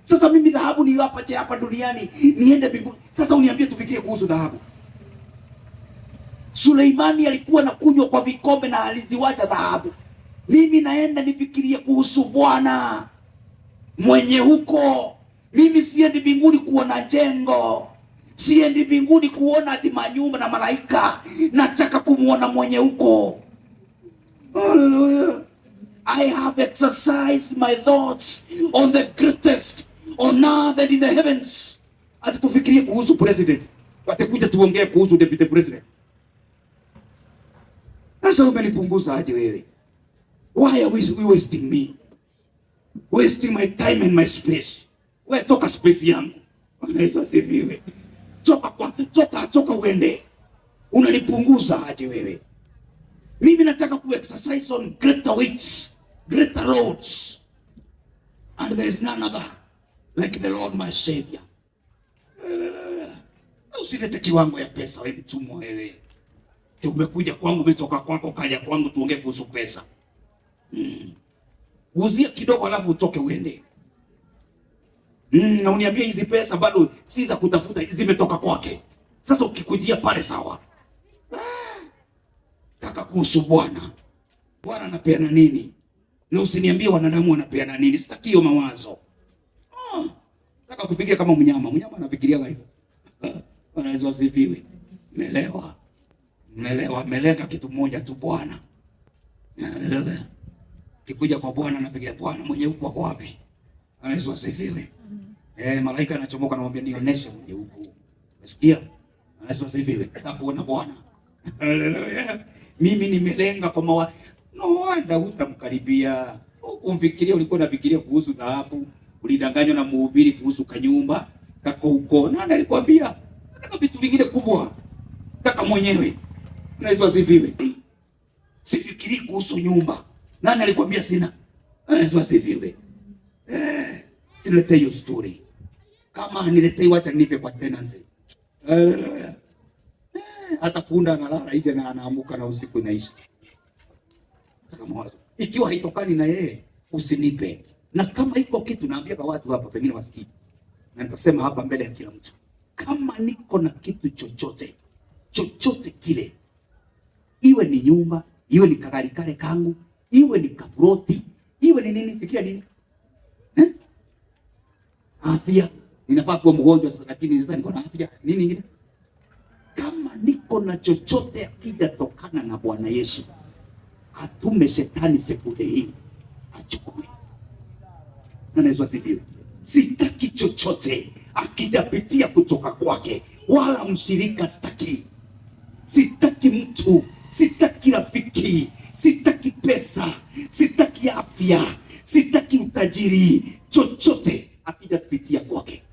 Sasa mimi dhahabu ni hapa duniani, niende mbinguni. Sasa uniambie tufikirie kuhusu dhahabu. Suleimani alikuwa na kunywa kwa vikombe na aliziwacha dhahabu. Mimi naenda nifikirie kuhusu Bwana mwenye huko. Mimi siendi mbinguni kuona jengo, siendi mbinguni kuona ati manyumba na malaika. Nataka kumuona mwenye huko. Hallelujah. I have exercised my thoughts on the greatest on earth and in the heavens. Ati tufikirie kuhusu president, watakuja tuongee kuhusu deputy president. Sasa umenipunguza aje wewe? Why are we wasting me? Wasting my time and my space. Wewe toka space yangu. Unaitwa siviwe. Toka uende. Unanipunguza aje wewe? Mimi nataka ku exercise on greater weights, greater loads. And there is none other like the Lord my Savior. Usilete kiwango ya pesa wewe mtumwa wewe. Umekuja kwangu, umetoka kwako, kaja kwangu tuongee kuhusu pesa. Uzia kidogo alafu utoke uende. Na uniambie hizi pesa bado si za kutafuta, zimetoka kwake. Sasa ukikujia pale sawa. Taka kuhusu Bwana. Bwana anapeana nini? Na usiniambie wanadamu wanapeana nini. Sitaki hiyo mawazo. Taka kufikiria kama mnyama. Mnyama anafikiria hivyo. Anaweza sifiwe. Melenga kitu moja tu Bwana. Haleluya. Kikuja kwa Bwana nafikiria Bwana mwenye huko wako wapi? Anaweza asifiwe. Malaika anachomoka anamwambia nionyeshe mwenye huko. Umesikia? Anaweza asifiwe. Nataka kuona Bwana. Haleluya. Mimi nimelenga kwa no wonder utamkaribia. Umfikiria ulikuwa unafikiria kuhusu dhahabu, ulidanganywa na mhubiri kuhusu kanyumba, kako huko. Nani alikwambia? Nataka vitu vingine kubwa. Nataka mwenyewe. Anaweza asifiwe. Sifikiri kuhusu nyumba. Nani alikwambia sina? Anaweza asifiwe. Silete hiyo story. Kama niletei wacha nife kwa tenancy. Haleluya. Hata punda analala nje na anaamuka na usiku inaisha. Kama wazo. Ikiwa haitokani na yeye, usinipe. Na kama iko kitu naambia kwa watu hapa pengine wasikii. Na nitasema hapa mbele ya kila mtu. Kama niko na kitu chochote kile. Iwe ni nyumba, iwe ni kagari kale kangu, iwe ni kabroti, iwe ni nini, fikiria nini? Afya. Ninafaa kuwa mgonjwa sasa lakini sasa niko na afya. Nini nyingine? Kama niko na chochote akija tokana na Bwana Yesu, atume shetani sekunde hii achukue. Anaweza asifiwe. Sitaki chochote akijapitia kutoka kwake, wala mshirika sitaki. Sitaki mtu, sitaki rafiki, sitaki pesa, sitaki afya, sitaki utajiri, chochote akijapitia kwake.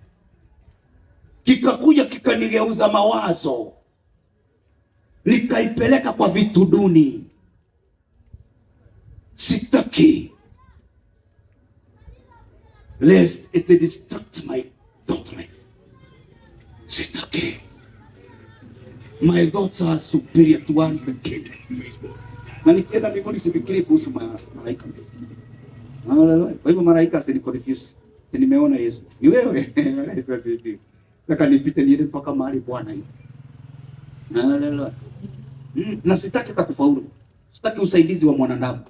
Kikakuja kikanigeuza mawazo, nikaipeleka kwa vitu duni. Sitaki. Lest it distracts my thought life. Sitaki. My thoughts are superior to one's the king. Na nikienda mbinguni sifikiri kuhusu malaika. Haleluya. Kwa hivyo malaika asiniconfuse. Nimeona Yesu. Ni wewe. Malaika asifiwe. Nataka nipite niende mpaka mahali Bwana hivi. Haleluya. Na sitaki kufaulu. Sitaki usaidizi wa mwanadamu.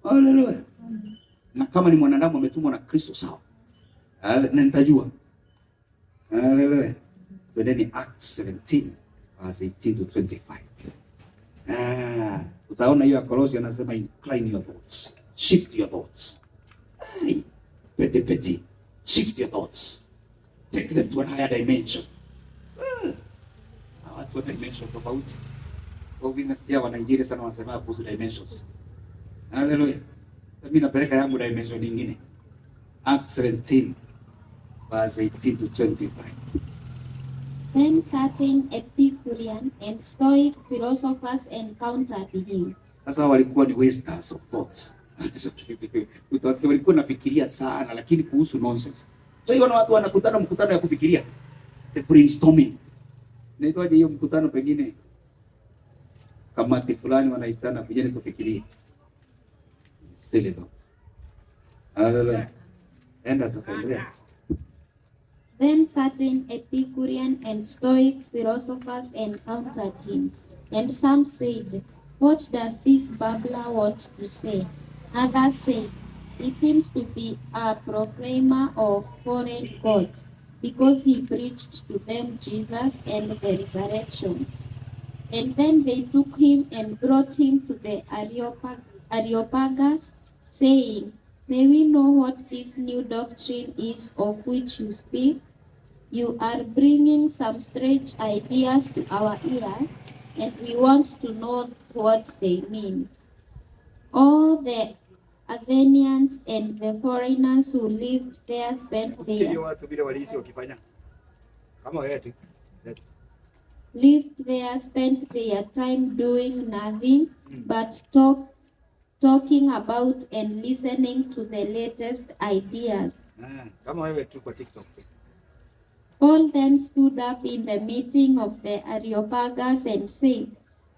Haleluya. Na kama ni mwanadamu ametumwa na Kristo sawa. Na nitajua. Haleluya. Twendeni Acts 17 verse 18 to 25. Utaona hiyo Colossians anasema incline your thoughts. Shift your thoughts. Peti. Shift your thoughts. Take them to a higher dimension. Watu wa dimension tofauti. Kwa hivyo nasikia wa Nigeria sana wanasema kuhusu dimensions. Hallelujah. Mimi napeleka yangu dimension nyingine. Acts 17 verse 18 to 25. Then certain Epicurean and Stoic philosophers encountered him. Sasa walikuwa ni wasters of thoughts. Utawasikia walikuwa nafikiria sana lakini kuhusu nonsense. So hiyo na watu wanakutana mkutano ya kufikiria. The brainstorming. Naitwaje hiyo mkutano pengine? Kamati fulani wanaitana kujeni kufikiria. Silly thoughts. Hallelujah. Enda sasa endelea. Then certain Epicurean and Stoic philosophers encountered him, and some said, "What does this babbler want to say?" Others said, "He seems to be a proclaimer of foreign gods, because he preached to them Jesus and the resurrection." And then they took him and brought him to the Areopagus, saying, "May we know what this new doctrine is of which you speak? You are bringing some strange ideas to our ears, and we want to know what they mean." All the Athenians and the foreigners who lived there spent their time doing nothing but talking about and listening to the latest ideas. Paul then stood up in the meeting of the Areopagus and said,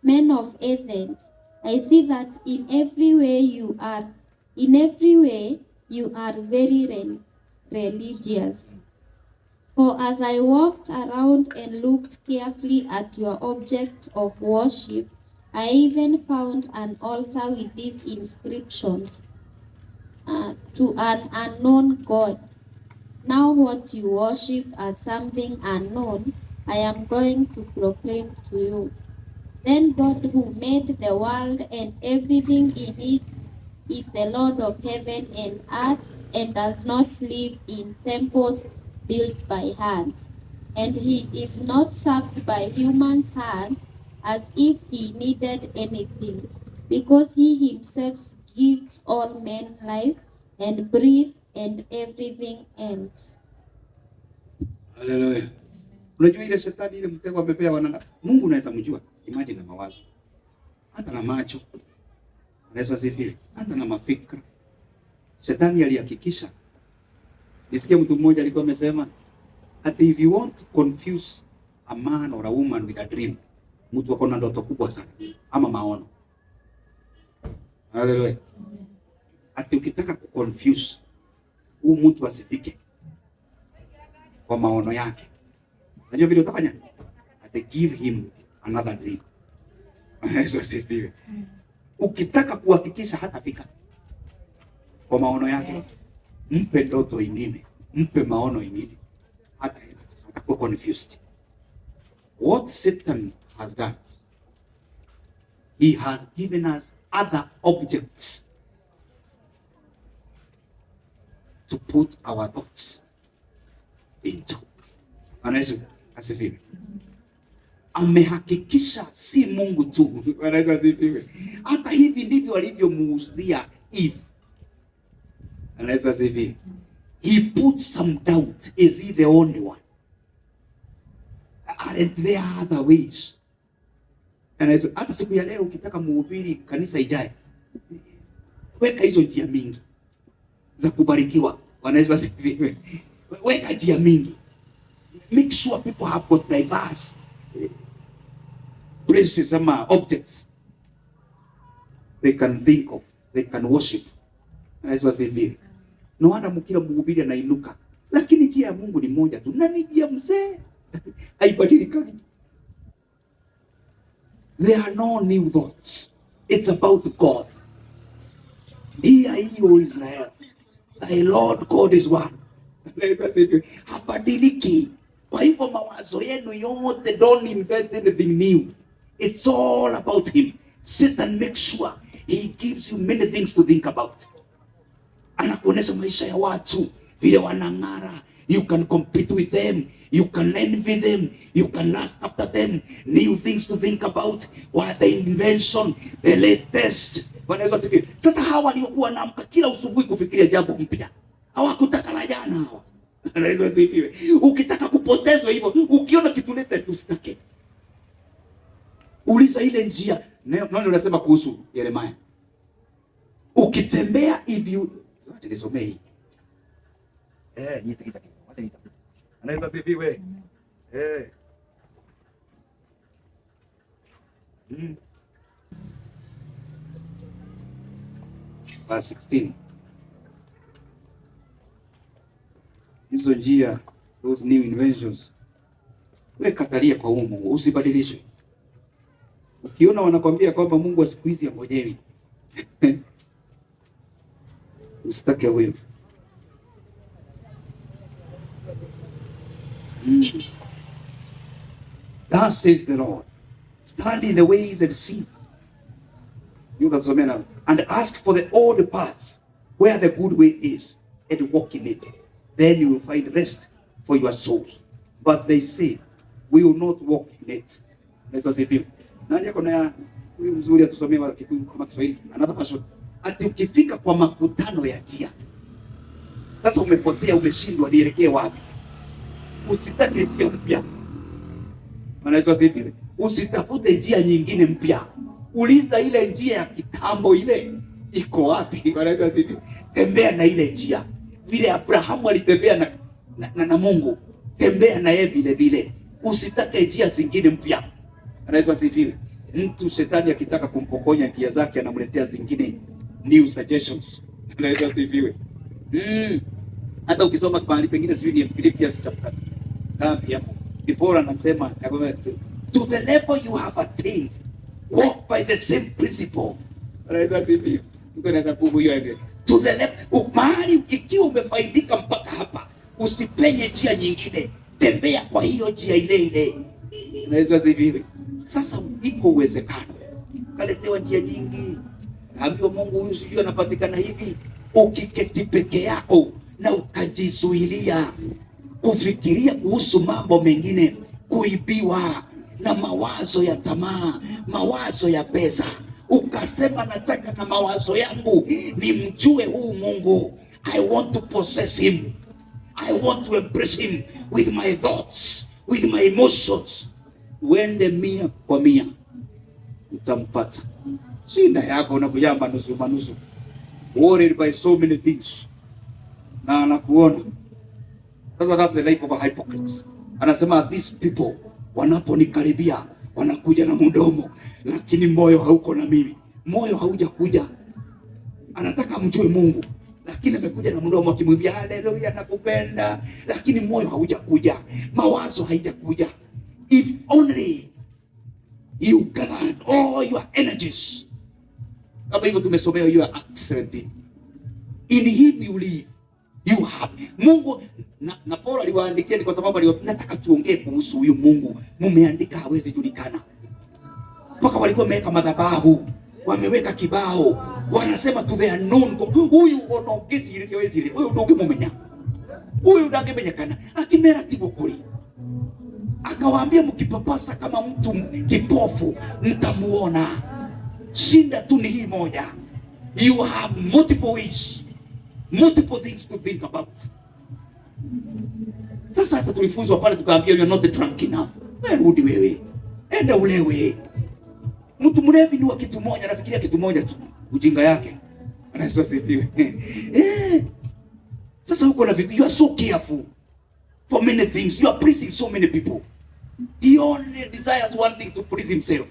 "Men of Athens, I see that in every way you are very religious. For as I walked around and looked carefully at your object of worship, I even found an altar with these inscriptions, to an unknown God. Now what you worship as something unknown, I am going to proclaim to you. Then God, who made the world and everything in it, is the Lord of heaven and earth, and does not live in temples built by hands. And he is not served by human's hands as if he needed anything, because he himself gives all men life and breath and everything else." Haleluya. Unajua ile shetani ile mtego amepea wanadamu. Mungu unaweza mjua. Imagine na mawazo. Hata na macho. Anaweza sifiri. Hata na mafikra. Shetani alihakikisha. Nisikia mtu mmoja alikuwa amesema, "That if you want to confuse a man or a woman with a dream, mtu wako na ndoto kubwa sana ama maono." Haleluya. Ati ukitaka kuconfuse huyu mtu asifike kwa maono yake, unajua vile utafanya? Ati give him another dream. Yesu asifiwe. Ukitaka kuhakikisha hatafika kwa maono yake, mpe ndoto ingine, mpe maono ingine, hata sasa atakuwa confused. What Satan has done, he has given us other objects to put our thoughts into. Bwana Yesu asifiwe. Amehakikisha si Mungu tu. Bwana Yesu asifiwe. Hata hivi ndivyo alivyomuuzia Eve. Bwana Yesu asifiwe. He put some doubt. Is he the only one? Aren't there other ways? Bwana Yesu, hata siku ya leo ukitaka muhubiri kanisa ijaye, weka hizo njia mingi za kubarikiwa. Bwana Yesu asifiwe. Weka njia mingi. Make sure people have got diverse places ama objects they can think of, they can worship. Bwana Yesu asifiwe. No wonder mkila mhubiri anainuka, lakini njia ya Mungu ni moja tu, na ni njia mzee haibadiliki. There are no new thoughts. It's about God. Hear ye, O Israel, thy Lord God is one. Habadiliki. Kwa hivyo mawazo yenu yote, don't invent anything new. It's all about him. Satan makes sure he gives you many things to think about. Anakuonesha maisha ya watu vile wanang'ara. You can compete with them. You can envy them. You can lust after them. New things to think about. What the invention, the latest. Sasa hawa waliokuwa naamka kila usubuhi kufikiria jambo mpya, hawakutaka la jana hawa. Ukitaka kupotezwa hivyo, ukiona kitu latest usitake. Uliza ile njia. Nani unasema kuhusu Yeremia? Ukitembea hivyo, acha nisomee. Nitakita. Acha nitafuta. Anaweza sifiwe. Verse 16. Hizo njia those new inventions. Wewe katalia kwa huo Mungu, usibadilishwe. Ukiona wanakwambia kwamba Mungu wa siku hizi angojewi, usitake huyo. Thus says the Lord, stand in the ways and see. And ask for the old paths where the good way is, and walk in it. Then you will find rest for your souls. But they say, we will not walk in it. Let's say view. Nani yako na huyu mzuri atusomee wa Kikuyu kama Kiswahili? Another version. Ati ukifika kwa makutano ya njia, sasa umepotea, umeshindwa, nielekee wapi? Usitake njia mpya. Maana Yesu asifiwe. Usitafute njia nyingine mpya. Uliza ile njia ya kitambo ile iko wapi? Maana Yesu asifiwe. Tembea na ile njia. Vile Abrahamu alitembea na Mungu, tembea na yeye vile vile. Usitake njia zingine mpya. Maana Yesu asifiwe. Mtu shetani akitaka kumpokonya njia zake anamletea zingine, new suggestions. Maana Yesu asifiwe. Hata ukisoma mahali pengine sio ni Philippians chapter 3 hapo. Before anasema to the level you have attained, walk by the same principle. Right, hivi. Mtu anaweza kuhuyo hiyo. To the level, mahali ikiwa umefaidika mpaka hapa, usipenye njia nyingine. Tembea kwa hiyo njia ile ile. Naweza hivi. Sasa iko uwezekano kaletewa njia nyingi. Hapo Mungu huyu sijui anapatikana hivi. Ukiketi peke yako na ukajizuilia kufikiria kuhusu mambo mengine, kuibiwa na mawazo ya tamaa, mawazo ya pesa, ukasema nataka na mawazo yangu nimjue huu Mungu. I want to possess him. I want to embrace him with my thoughts, with my emotions. Wende mia kwa mia utampata. Shida yako unakujamba nusu manusu, worried by so many things, na anakuona. Sasa that's the life of a hypocrite. Anasema these people wanaponikaribia wanakuja na mdomo, lakini moyo hauko na mimi. Moyo hauja kuja. Anataka mjue Mungu, lakini amekuja na mdomo akimwambia haleluya nakupenda, lakini moyo hauja kuja. Mawazo haija kuja. If only you gathered all your energies. Kama hivyo tumesomea hiyo Acts 17. In him you live. You have Mungu na Paulo aliwaandikia kwa sababu nataka tuongee kuhusu huyu Mungu. Mumeandika hawezi julikana. Mpaka walikuwa wameweka madhabahu, wameweka kibao, wanasema to the unknown. Huyu onogezi ile wezi, huyu ndio mumenya. Huyu ndio angemenyekana. Akimera tibo kuli. Akawaambia mkipapasa kama mtu kipofu mtamuona. Shinda tu ni hii moja. You have multiple ways, multiple things to think about. Sasa hata tulifunzwa pale tukaambia you are not drunk enough. Wewe rudi wewe. Enda ulewe. Mtu mlevi ni wa kitu moja, anafikiria kitu moja tu. Ujinga yake. Anasifiwe. Sasa uko na vitu, you are so careful for many things. You are pleasing so many people. He only desires one thing, to please himself.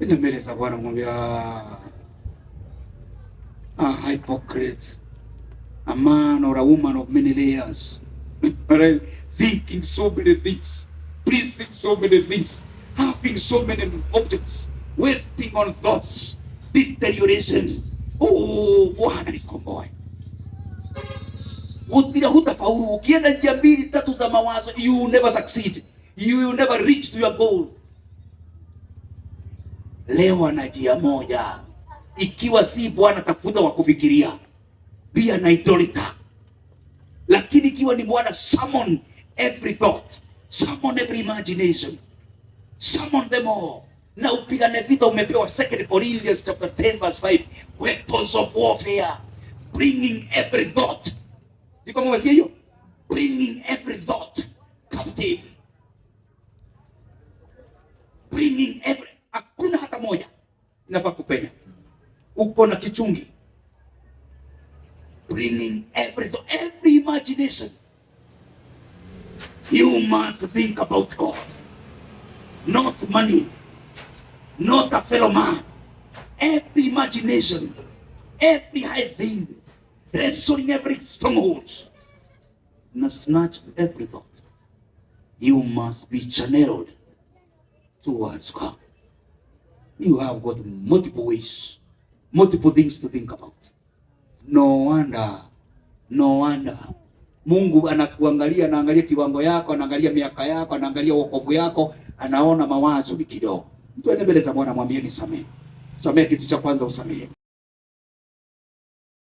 Ina mbele za Bwana mwambia hypocrite, a man or a woman of many layers, thinking so many things, pleasing so many things, having so many objects, wasting on thoughts, deterioration. Oh, Bwana nikomboe. Hutafaulu. Ukienda njia mbili tatu za mawazo, you will never succeed. You will never reach to your goal. Leo na njia moja. Ikiwa si Bwana, tafuta wa kufikiria. Be an idolater. Lakini ikiwa ni Bwana, summon every thought, summon every imagination, summon them all. Na upigane vita. Umepewa 2 Corinthians chapter 10 verse 5, weapons of warfare, bringing every thought. Siko mwasikia hiyo? Bringing every thought captive. Bringing every, hakuna hata moja inafaa kupenya. Uko na kichungi. Bringing every thought, every imagination. You must think about God, not money, not a fellow man. Every imagination, every high thing, wrestling every stronghold. na snatch every thought. You must be channeled towards God. You have got multiple ways, multiple things to think about. No wonder Mungu anakuangalia, anaangalia kiwango yako, anaangalia miaka yako, anaangalia wokovu yako, anaona mawazo ni kidogo. Mtu ende mbele za Bwana, mwambie nisamehe. Samehe, kitu cha kwanza usamehe.